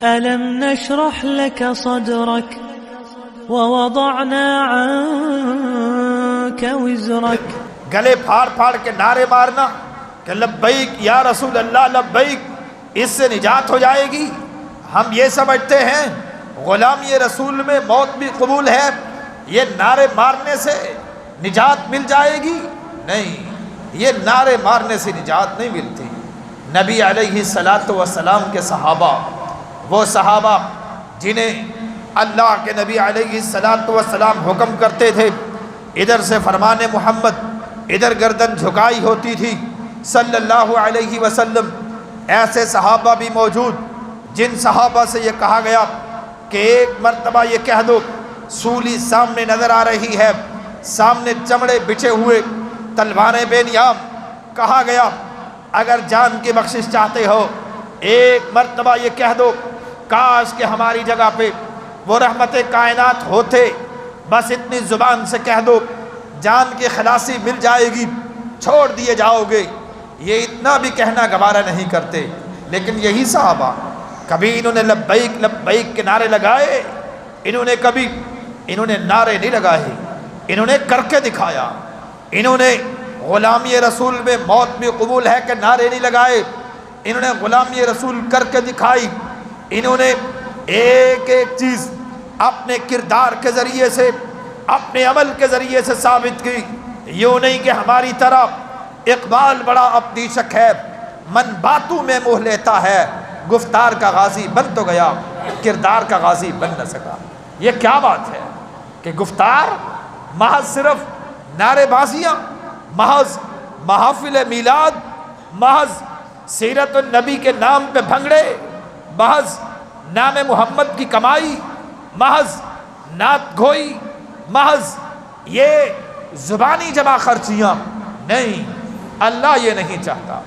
ألم نشرح لك صدرك ووضعنا عنك وزرك. گلے پھاڑ پھاڑ کے نعرے مارنا کہ لبیک یا رسول اللہ لبیک، اس سے نجات ہو جائے گی. ہم یہ سمجھتے ہیں غلامی رسول میں موت بھی قبول ہے، یہ نعرے مارنے سے نجات مل جائے گی؟ نہیں، یہ نعرے مارنے سے نجات نہیں ملتی. نبی علیہ السلام کے صحابہ، وہ صحابہ جنہیں اللہ کے نبی علیہ السلام حکم کرتے تھے، ادھر سے فرمان محمد، ادھر گردن جھکائی ہوتی تھی صلی اللہ علیہ وسلم. ایسے صحابہ بھی موجود جن صحابہ سے یہ کہا گیا کہ ایک مرتبہ یہ کہہ دو سولی سامنے نظر آ رہی ہے، سامنے چمڑے بچھے ہوئے، تلواریں بے نیام. کہا گیا اگر جان کی بخشش چاہتے ہو ایک مرتبہ یہ کہہ دو کاش کہ ہماری جگہ پہ وہ رحمت کائنات ہوتے، بس اتنی زبان سے کہہ دو جان کی خلاصی مل جائے گی، چھوڑ دیے جاؤ گے. یہ اتنا بھی کہنا گوارا نہیں کرتے. لیکن یہی صحابہ کبھی انہوں نے لبیک لبیک کے نعرے لگائے؟ انہوں نے نعرے نہیں لگائے، انہوں نے کر کے دکھایا. انہوں نے غلامی رسول میں موت بھی قبول ہے کہ نعرے نہیں لگائے، انہوں نے غلامی رسول کر کے دکھائی. انہوں نے ایک ایک چیز اپنے کردار کے ذریعے سے، اپنے عمل کے ذریعے سے ثابت کی. یوں نہیں کہ ہماری طرح اقبال بڑا اپنی شک ہے، من باتوں میں موہ لیتا ہے، گفتار کا غازی بن تو گیا کردار کا غازی بن نہ سکا. یہ کیا بات ہے کہ گفتار محض صرف نعرے بازیاں، محض محافل میلاد، محض سیرت النبی کے نام پہ بھنگڑے، محض نام محمد کی کمائی، محض نعت گوئی، محض یہ زبانی جمع خرچیاں نہیں. اللہ یہ نہیں چاہتا.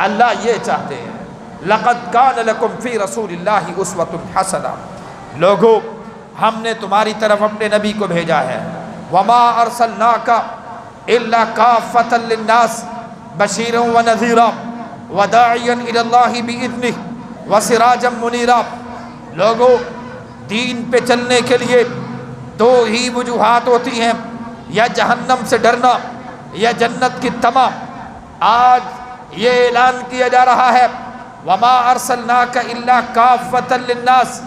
اللہ یہ چاہتے ہیں لقد کان لکم فی رسول اللہ اسوۃ حسنہ، لوگو ہم نے تمہاری طرف اپنے نبی کو بھیجا ہے. وما ارسلناک الا کافۃ للناس بشیرا ونذیرا وداعیا الی اللہ باذنہ وسراجا منیرا. لوگو دین پہ چلنے کے لیے دو ہی وجوہات ہوتی ہیں، یا جہنم سے ڈرنا یا جنت کی طمع. آج یہ اعلان کیا جا رہا ہے وما ارسلناک الا کافۃ للناس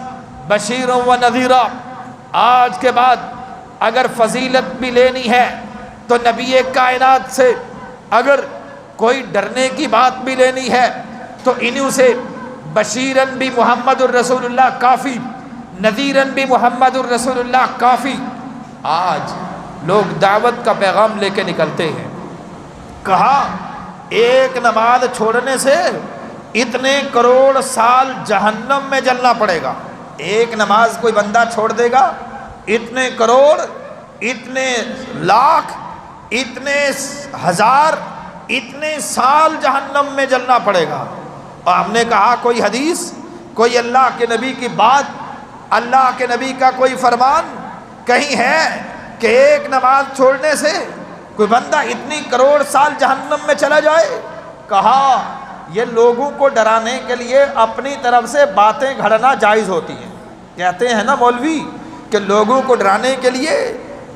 بشیرا ونذیرا. آج کے بعد اگر فضیلت بھی لینی ہے تو نبی کائنات سے، اگر کوئی ڈرنے کی بات بھی لینی ہے تو انہوں سے بشیرن بھی محمد الرسول اللہ کافی، نذیرن بھی محمد الرسول اللہ کافی. آج لوگ دعوت کا پیغام لے کے نکلتے ہیں. کہا ایک نماز چھوڑنے سے اتنے کروڑ سال جہنم میں جلنا پڑے گا. ایک نماز کوئی بندہ چھوڑ دے گا، اتنے کروڑ، اتنے لاکھ، اتنے ہزار، اتنے سال جہنم میں جلنا پڑے گا. اور ہم نے کہا کوئی حدیث، کوئی اللہ کے نبی کی بات، اللہ کے نبی کا کوئی فرمان کہیں ہے کہ ایک نماز چھوڑنے سے کوئی بندہ اتنی کروڑ سال جہنم میں چلا جائے؟ کہا یہ لوگوں کو ڈرانے کے لیے اپنی طرف سے باتیں گھڑنا جائز ہوتی ہیں. کہتے ہیں نا مولوی کہ لوگوں کو ڈرانے کے لیے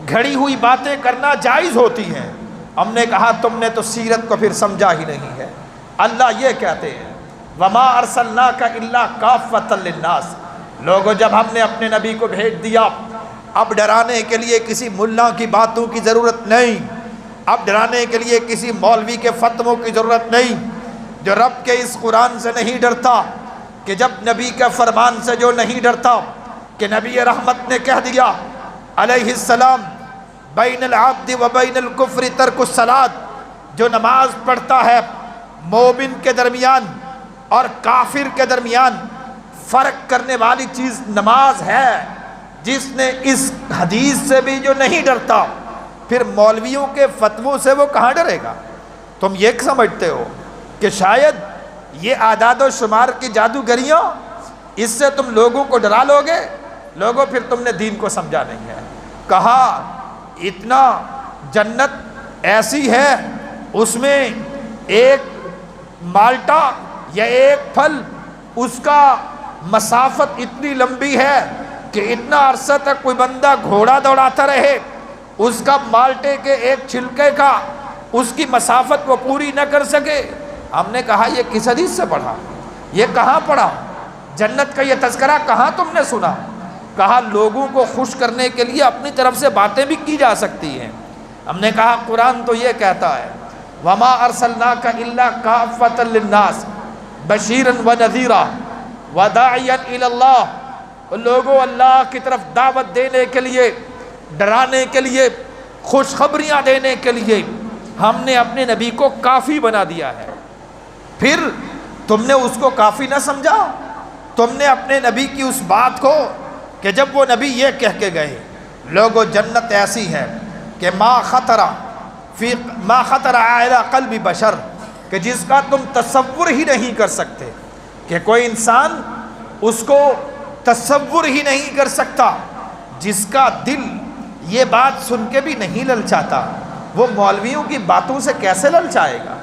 گھڑی ہوئی باتیں کرنا جائز ہوتی ہیں. ہم نے کہا تم نے تو سیرت کو پھر سمجھا ہی نہیں ہے. اللہ یہ کہتے ہیں وما ارسلناک الا کافۃ للناس. لوگوں جب ہم نے اپنے نبی کو بھیج دیا، اب ڈرانے کے لیے کسی ملا کی باتوں کی ضرورت نہیں، اب ڈرانے کے لیے کسی مولوی کے فتووں کی ضرورت نہیں. جو رب کے اس قرآن سے نہیں ڈرتا، کہ جب نبی کے فرمان سے جو نہیں ڈرتا، کہ نبی رحمت نے کہہ دیا علیہ السلام بین العبد و بین الکفر ترک الصلاۃ. جو نماز پڑھتا ہے مومن کے درمیان اور کافر کے درمیان فرق کرنے والی چیز نماز ہے. جس نے اس حدیث سے بھی جو نہیں ڈرتا، پھر مولویوں کے فتووں سے وہ کہاں ڈرے گا؟ تم یہ سمجھتے ہو کہ شاید یہ اعداد و شمار کی جادوگریاں، اس سے تم لوگوں کو ڈرا لو گے؟ لوگوں پھر تم نے دین کو سمجھا نہیں ہے. کہا اتنا جنت ایسی ہے اس میں ایک مالٹا یا ایک پھل اس کا مسافت اتنی لمبی ہے کہ اتنا عرصہ تک کوئی بندہ گھوڑا دوڑاتا رہے، اس کا مالٹے کے ایک چھلکے کا اس کی مسافت وہ پوری نہ کر سکے۔ ہم نے کہا یہ کس حدیث سے پڑھا، یہ کہاں پڑھا، جنت کا یہ تذکرہ کہاں تم نے سنا؟ کہا لوگوں کو خوش کرنے کے لیے اپنی طرف سے باتیں بھی کی جا سکتی ہیں۔ ہم نے کہا قرآن تو یہ کہتا ہے وَمَا أَرْسَلْنَاكَ إِلَّا كَافَّةً لِلنَّاسِ بَشِيرًا وَنَذِيرًا وَدَاعِيًا إِلَى اللَّهِ، لوگوں اللہ کی طرف دعوت دینے کے لیے، ڈرانے کے لیے، خوشخبریاں دینے کے لیے ہم نے اپنے نبی کو کافی بنا دیا ہے۔ پھر تم نے اس کو کافی نہ سمجھا؟ تم نے اپنے نبی کی اس بات کو کہ جب وہ نبی یہ کہہ کے گئے لوگوں جنت ایسی ہے کہ ما خطر علی قلب بشر، کہ جس کا تم تصور ہی نہیں کر سکتے، کہ کوئی انسان اس کو تصور ہی نہیں کر سکتا، جس کا دل یہ بات سن کے بھی نہیں للچاتا، وہ مولویوں کی باتوں سے کیسے للچائے گا؟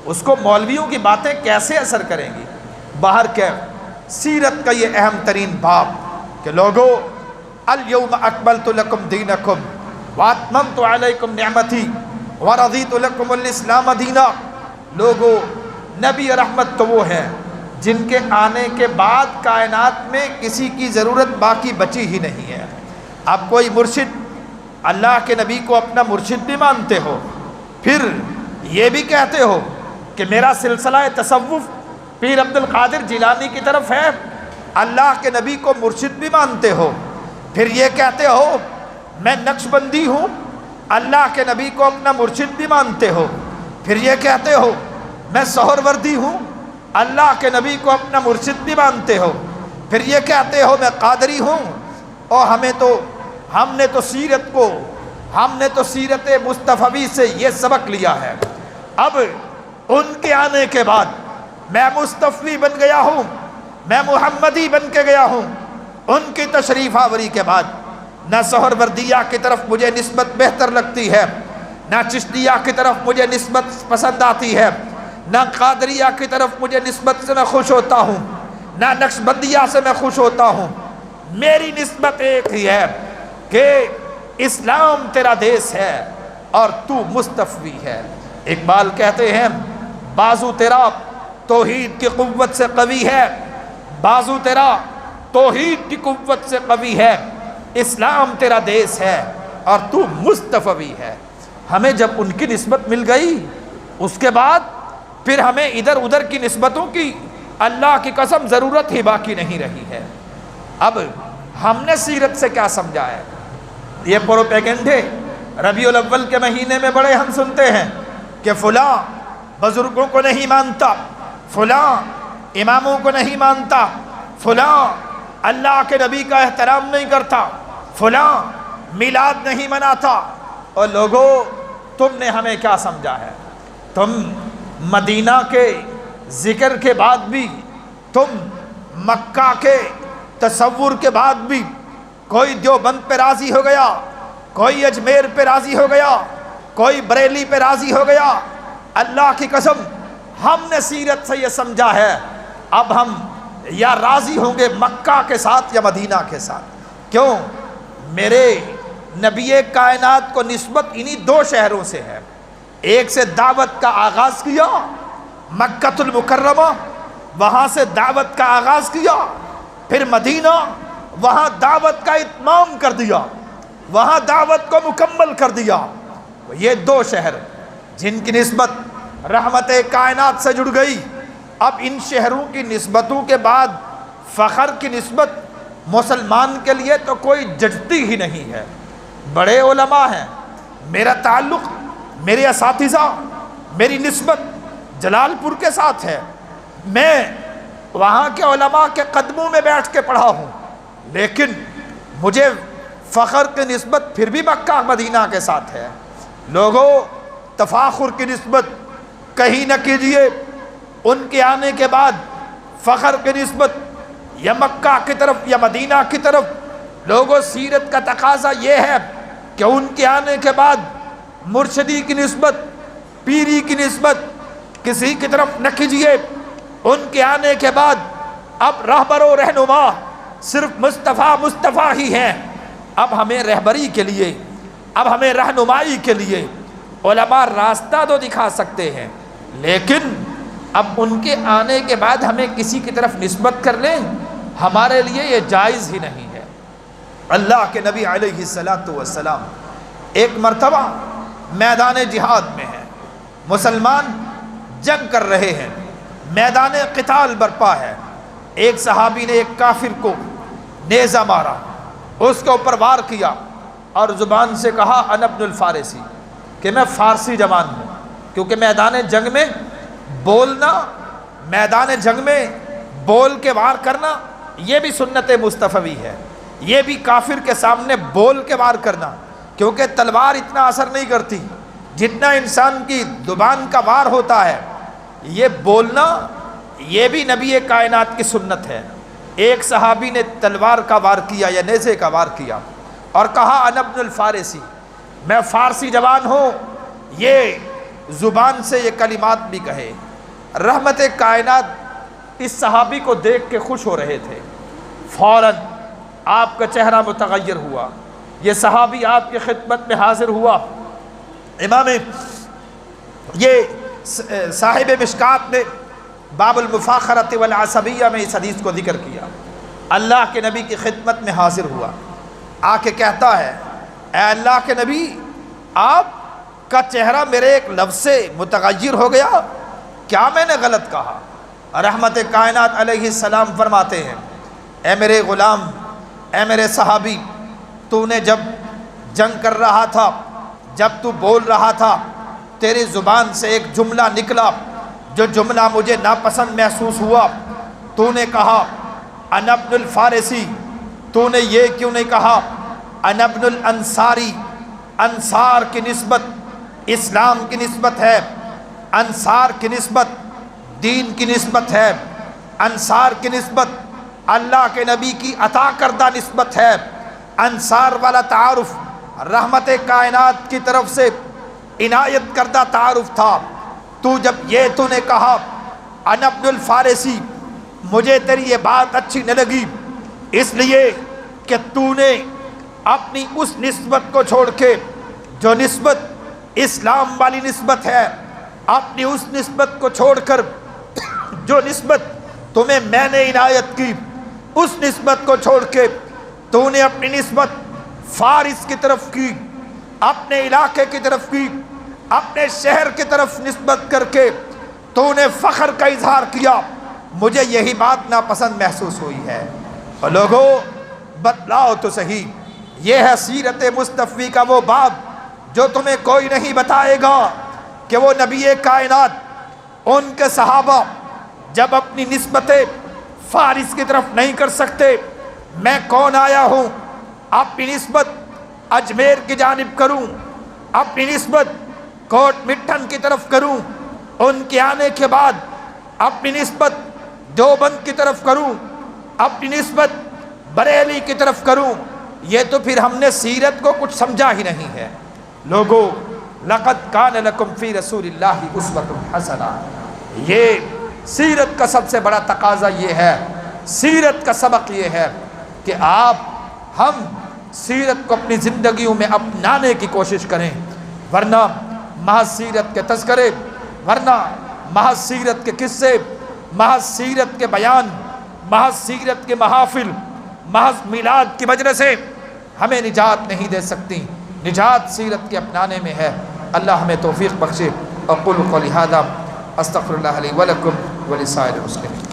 اس کو مولویوں کی باتیں کیسے اثر کریں گی؟ باہر کے سیرت کا یہ اہم ترین باب کہ لوگو الیوم اکملت لکم دینکم واتممت علیکم نعمتی ورضیت لکم الاسلام دینا۔ لوگو نبی رحمت تو وہ ہیں جن کے آنے کے بعد کائنات میں کسی کی ضرورت باقی بچی ہی نہیں ہے۔ اب کوئی مرشد اللہ کے نبی کو اپنا مرشد بھی مانتے ہو، پھر یہ بھی کہتے ہو کہ میرا سلسلہ تصوف پیر عبد القادر جیلانی کی طرف ہے، اللہ کے نبی کو مرشد بھی مانتے ہو، پھر یہ کہتے ہو میں نقش بندی ہوں، اللہ کے نبی کو اپنا مرشد بھی مانتے ہو، پھر یہ کہتے ہو میں سہروردی ہوں، اللہ کے نبی کو اپنا مرشد بھی مانتے ہو، پھر یہ کہتے ہو میں قادری ہوں، اور ہم نے تو سیرت مصطفی سے یہ سبق لیا ہے۔ اب ان کے آنے کے بعد میں مصطفی بن گیا ہوں، میں محمدی بن کے گیا ہوں، ان کی تشریف آوری کے بعد نہ سہروردیہ کی طرف مجھے نسبت بہتر لگتی ہے، نہ چشتیہ کی طرف مجھے نسبت پسند آتی ہے، نہ قادریہ کی طرف مجھے نسبت سے میں خوش ہوتا ہوں، نہ نقشبندیہ سے میں خوش ہوتا ہوں۔ میری نسبت ایک ہی ہے کہ اسلام تیرا دیس ہے اور تو مصطفی ہے۔ اقبال کہتے ہیں بازو تیرا توحید کی قوت سے قوی ہے، بازو تیرا توحید کی قوت سے قوی ہے، اسلام تیرا دیس ہے اور تو مصطفی ہے۔ ہمیں جب ان کی نسبت مل گئی اس کے بعد پھر ہمیں ادھر ادھر کی نسبتوں کی اللہ کی قسم ضرورت ہی باقی نہیں رہی ہے۔ اب ہم نے سیرت سے کیا سمجھا ہے؟ یہ پروپیگنڈے ربیع الاول کے مہینے میں بڑے ہم سنتے ہیں کہ فلاں بزرگوں کو نہیں مانتا، فلاں اماموں کو نہیں مانتا، فلاں اللہ کے نبی کا احترام نہیں کرتا، فلاں میلاد نہیں مناتا۔ اور لوگوں تم نے ہمیں کیا سمجھا ہے؟ تم مدینہ کے ذکر کے بعد بھی، تم مکہ کے تصور کے بعد بھی کوئی دیوبند پہ راضی ہو گیا، کوئی اجمیر پہ راضی ہو گیا، کوئی بریلی پہ راضی ہو گیا۔ اللہ کی قسم ہم نے سیرت سے یہ سمجھا ہے اب ہم یا راضی ہوں گے مکہ کے ساتھ یا مدینہ کے ساتھ۔ کیوں؟ میرے نبی کائنات کو نسبت انہی دو شہروں سے ہے، ایک سے دعوت کا آغاز کیا مکۃ المکرمہ، وہاں سے دعوت کا آغاز کیا، پھر مدینہ، وہاں دعوت کا اتمام کر دیا، وہاں دعوت کو مکمل کر دیا۔ یہ دو شہر جن کی نسبت رحمت کائنات سے جڑ گئی۔ اب ان شہروں کی نسبتوں کے بعد فخر کی نسبت مسلمان کے لیے تو کوئی جچتی ہی نہیں ہے۔ بڑے علماء ہیں، میرا تعلق، میرے اساتذہ، میری نسبت جلال پور کے ساتھ ہے، میں وہاں کے علماء کے قدموں میں بیٹھ کے پڑھا ہوں، لیکن مجھے فخر کی نسبت پھر بھی مکہ مدینہ کے ساتھ ہے۔ لوگوں تفاخر کی نسبت کہیں نہ کیجئے، ان کے آنے کے بعد فخر کی نسبت یا مکہ کی طرف یا مدینہ کی طرف۔ لوگوں سیرت کا تقاضا یہ ہے کہ ان کے آنے کے بعد مرشدی کی نسبت، پیری کی نسبت کسی کی طرف نہ کیجئے۔ ان کے آنے کے بعد اب رہبر و رہنما صرف مصطفیٰ ہی ہیں. اب ہمیں رہبری کے لیے، اب ہمیں رہنمائی کے لیے علماء راستہ تو دکھا سکتے ہیں، لیکن اب ان کے آنے کے بعد ہمیں کسی کی طرف نسبت کر لیں، ہمارے لیے یہ جائز ہی نہیں ہے. اللہ کے نبی علیہ السلام ایک مرتبہ میدان جہاد میں ہیں، مسلمان جنگ کر رہے ہیں، میدان قتال برپا ہے. ایک صحابی نے ایک کافر کو نیزہ مارا، اس کے اوپر وار کیا اور زبان سے کہا انا ابن الفارسی، کہ میں فارسی زبان ہوں. کیونکہ میدان جنگ میں بولنا، میدان جنگ میں بول کے وار کرنا یہ بھی سنت مصطفی ہے. یہ بھی کافر کے سامنے بول کے وار کرنا، کیونکہ تلوار اتنا اثر نہیں کرتی جتنا انسان کی زبان کا وار ہوتا ہے. یہ بولنا یہ بھی نبی کائنات کی سنت ہے. ایک صحابی نے تلوار کا وار کیا یا نیزے کا وار کیا اور کہا انا ابن الفارسی، میں فارسی زبان ہوں. یہ زبان سے یہ کلمات بھی کہے. رحمت کائنات اس صحابی کو دیکھ کے خوش ہو رہے تھے. فوراً آپ کا چہرہ متغیر ہوا. یہ صحابی آپ کی خدمت میں حاضر ہوا. امام یہ صاحب مشکات نے باب المفاخرۃ والعصبیہ میں اس حدیث کو ذکر کیا. اللہ کے نبی کی خدمت میں حاضر ہوا، آ کے کہتا ہے اے اللہ کے نبی، آپ کا چہرہ میرے ایک لفظ سے متغیر ہو گیا، کیا میں نے غلط کہا؟ رحمت کائنات علیہ السلام فرماتے ہیں اے میرے غلام، اے میرے صحابی، تو نے جب جنگ کر رہا تھا، جب تو بول رہا تھا، تیری زبان سے ایک جملہ نکلا جو جملہ مجھے ناپسند محسوس ہوا. تو نے کہا انا ابن الفارسی. تو نے یہ کیوں نہیں کہا انا ابن الانصاری؟ انصار کی نسبت اسلام کی نسبت ہے، انصار کی نسبت دین کی نسبت ہے، انصار کی نسبت اللہ کے نبی کی عطا کردہ نسبت ہے. انصار والا تعارف رحمت کائنات کی طرف سے عنایت کردہ تعارف تھا. تو جب یہ تو نے کہا انا ابن الفارسی، مجھے تیری یہ بات اچھی نہ لگی، اس لیے کہ تو نے اپنی اس نسبت کو چھوڑ کے جو نسبت اسلام والی نسبت ہے، اپنی اس نسبت کو چھوڑ کر جو نسبت تمہیں میں نے عنایت کی، اس نسبت کو چھوڑ کے تو نے اپنی نسبت فارس کی طرف کی، اپنے علاقے کی طرف کی، اپنے شہر کی طرف نسبت کر کے تو نے فخر کا اظہار کیا. مجھے یہی بات ناپسند محسوس ہوئی ہے. اور لوگوں بتلاؤ تو صحیح، یہ ہے سیرت مصطفی کا وہ باب جو تمہیں کوئی نہیں بتائے گا کہ وہ نبی کائنات، ان کے صحابہ جب اپنی نسبت فارس کی طرف نہیں کر سکتے، میں کون آیا ہوں اپنی نسبت اجمیر کی جانب کروں، اپنی نسبت کوٹ مٹھن کی طرف کروں، ان کے آنے کے بعد اپنی نسبت دیوبند کی طرف کروں، اپنی نسبت بریلی کی طرف کروں. یہ تو پھر ہم نے سیرت کو کچھ سمجھا ہی نہیں ہے. لوگو لقد کان لکم فی رسول اللہ اسوۃ حسنہ، یہ سیرت کا سب سے بڑا تقاضا یہ ہے، سیرت کا سبق یہ ہے کہ ہم سیرت کو اپنی زندگیوں میں اپنانے کی کوشش کریں. ورنہ محض سیرت کے تذکرے، ورنہ محض سیرت کے قصے، محض سیرت کے بیان، محض سیرت کے محافل، محض میلاد کی وجہ سے ہمیں نجات نہیں دے سکتی. نجات سیرت کے اپنانے میں ہے. اللہ ہمیں توفیق بخشے. اقول قولی ھذا استغفر اللہ لی ولکم ولسائر المسلمین.